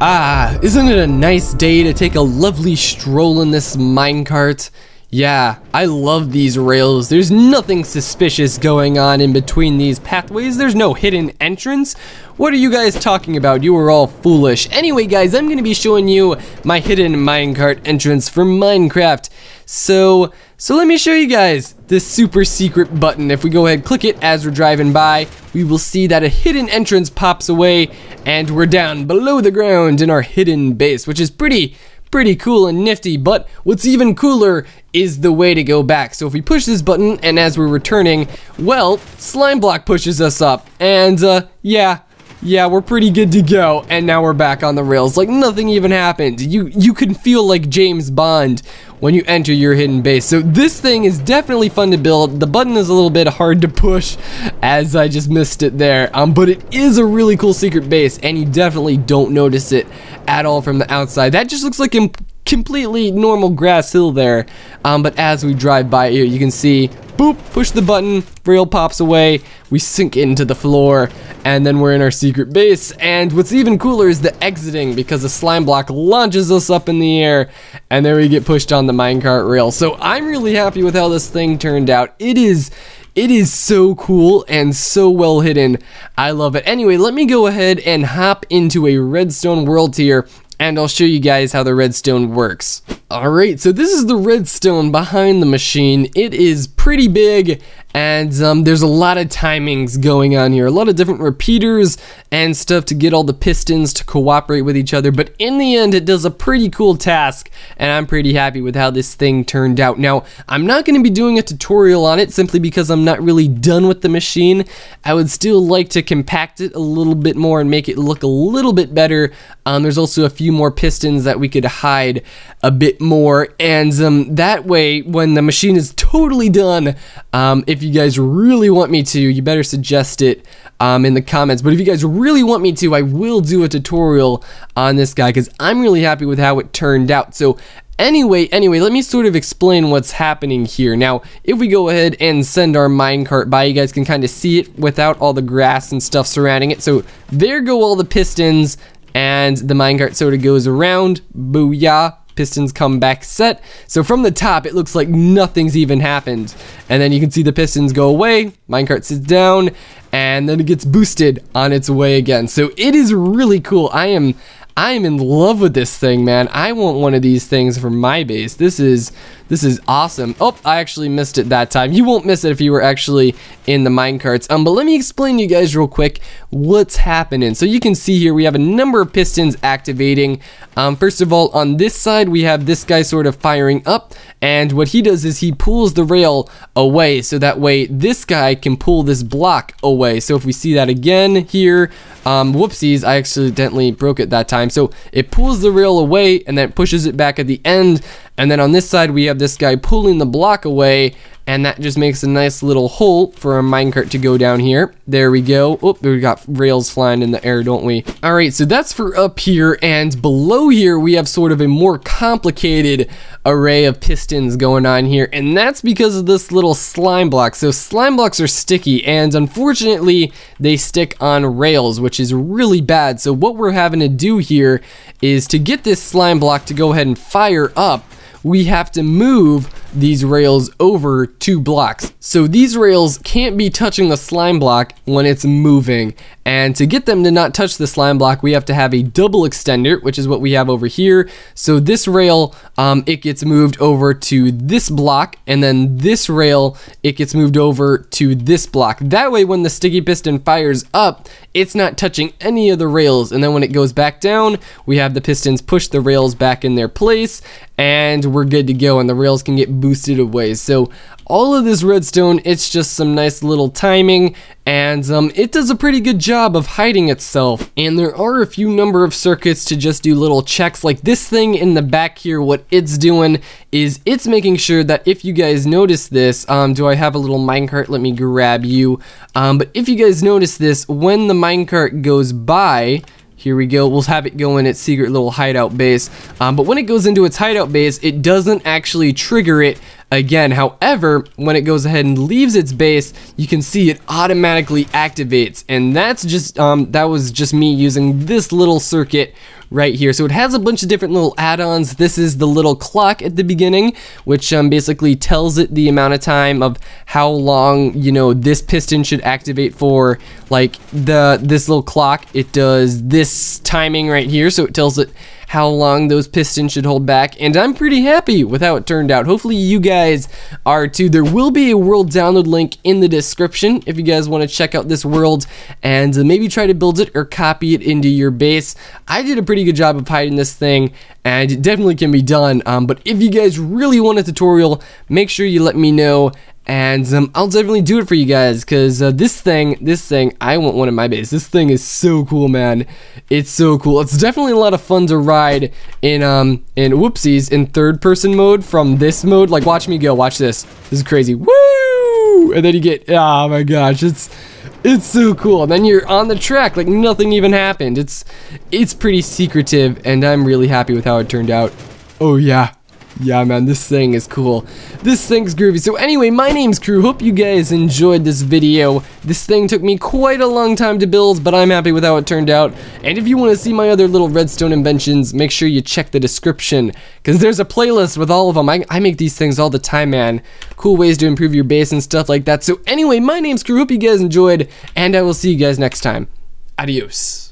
Isn't it a nice day to take a lovely stroll in this minecart? Yeah, I love these rails. There's nothing suspicious going on in between these pathways. There's no hidden entrance. What are you guys talking about? You are all foolish. Anyway, guys, I'm going to be showing you my hidden minecart entrance for Minecraft. So let me show you guys this super secret button. If we go ahead and click it as we're driving by, we will see that a hidden entrance pops away and we're down below the ground in our hidden base, which is pretty cool and nifty. But what's even cooler is the way to go back. So if we push this button and as we're returning, well, slime block pushes us up and yeah, we're pretty good to go, and now we're back on the rails like nothing even happened. You can feel like James Bond when you enter your hidden base. So this thing is definitely fun to build. The button is a little bit hard to push as I just missed it there, but it is a really cool secret base and you definitely don't notice it at all from the outside. That just looks like a completely normal grass hill there, but as we drive by here, you can see, boop, push the button, rail pops away, we sink into the floor, and then we're in our secret base. And what's even cooler is the exiting, because the slime block launches us up in the air, and there we get pushed on the minecart rail. So I'm really happy with how this thing turned out. It is so cool and so well hidden. I love it. Anyway, let me go ahead and hop into a redstone world here, and I'll show you guys how the redstone works. Alright, so this is the redstone behind the machine. It is pretty big, and there's a lot of timings going on here. A lot of different repeaters and stuff to get all the pistons to cooperate with each other. But in the end, it does a pretty cool task, and I'm pretty happy with how this thing turned out. Now, I'm not going to be doing a tutorial on it simply because I'm not really done with the machine. I would still like to compact it a little bit more and make it look a little bit better. There's also a few more pistons that we could hide a bit more, and that way when the machine is totally done, if you guys really want me to, you better suggest it in the comments. But if you guys really want me to, I will do a tutorial on this guy because I'm really happy with how it turned out. So Anyway, let me sort of explain what's happening here. Now, if we go ahead and send our minecart by, you guys can kind of see it without all the grass and stuff surrounding it. So there go all the pistons, and the minecart sort of goes around. Booyah. Pistons come back set. So from the top, it looks like nothing's even happened. And then you can see the pistons go away, minecart sits down, and then it gets boosted on its way again. So it is really cool. I am in love with this thing, man. I want one of these things for my base. This is awesome. Oh, I actually missed it that time. You won't miss it if you were actually in the minecarts. But let me explain to you guys real quick what's happening. So you can see here we have a number of pistons activating. First of all, on this side we have this guy sort of firing up, and what he does is he pulls the rail away, so that way this guy can pull this block away. So if we see that again here, whoopsies, I accidentally broke it that time. So it pulls the rail away and then pushes it back at the end, and then on this side we have this guy pulling the block away, and that just makes a nice little hole for our minecart to go down here. There we go. Oh, we got rails flying in the air, don't we? Alright, so that's for up here, and below here we have sort of a more complicated array of pistons going on here, and that's because of this little slime block. So slime blocks are sticky, and unfortunately they stick on rails, which is really bad. So what we're having to do here is to get this slime block to go ahead and fire up, we have to move these rails over 2 blocks. So these rails can't be touching the slime block when it's moving, and to get them to not touch the slime block, we have to have a double extender, which is what we have over here. So this rail, it gets moved over to this block, and then this rail, it gets moved over to this block. That way when the sticky piston fires up, it's not touching any of the rails, and then when it goes back down, we have the pistons push the rails back in their place, and we're good to go, and the rails can get boosted away. So all of this redstone, it's just some nice little timing, and it does a pretty good job of hiding itself. And there are a few number of circuits to just do little checks, like this thing in the back here. What it's doing is it's making sure that if you guys notice this, do I have a little minecart? Let me grab you. But if you guys notice this, when the minecart goes by, here we go, we'll have it go in its secret little hideout base, but when it goes into its hideout base, it doesn't actually trigger it again. However, when it goes ahead and leaves its base, you can see it automatically activates, and that's just that was just me using this little circuit right here. So it has a bunch of different little add-ons. This is the little clock at the beginning, which basically tells it the amount of time of how long, you know, this piston should activate for. Like this little clock, it does this timing right here, so it tells it how long those pistons should hold back, and I'm pretty happy with how it turned out. Hopefully you guys are too. There will be a world download link in the description if you guys want to check out this world and maybe try to build it or copy it into your base. I did a pretty good job of hiding this thing, and it definitely can be done, but if you guys really want a tutorial, make sure you let me know, and I'll definitely do it for you guys, because this thing, I want one in my base. This thing is so cool, man. It's so cool. It's definitely a lot of fun to ride in whoopsies, in third-person mode from this mode. Like, watch me go. Watch this. This is crazy. Woo! And then you get, oh my gosh, it's so cool. And then you're on the track like nothing even happened. It's pretty secretive, and I'm really happy with how it turned out. Oh yeah. Yeah, man, this thing is cool. This thing's groovy. So anyway, my name's Crew. Hope you guys enjoyed this video. This thing took me quite a long time to build, but I'm happy with how it turned out. And if you want to see my other little redstone inventions, make sure you check the description, because there's a playlist with all of them. I make these things all the time, man. Cool ways to improve your base and stuff like that. So anyway, my name's Crew. Hope you guys enjoyed, and I will see you guys next time. Adios.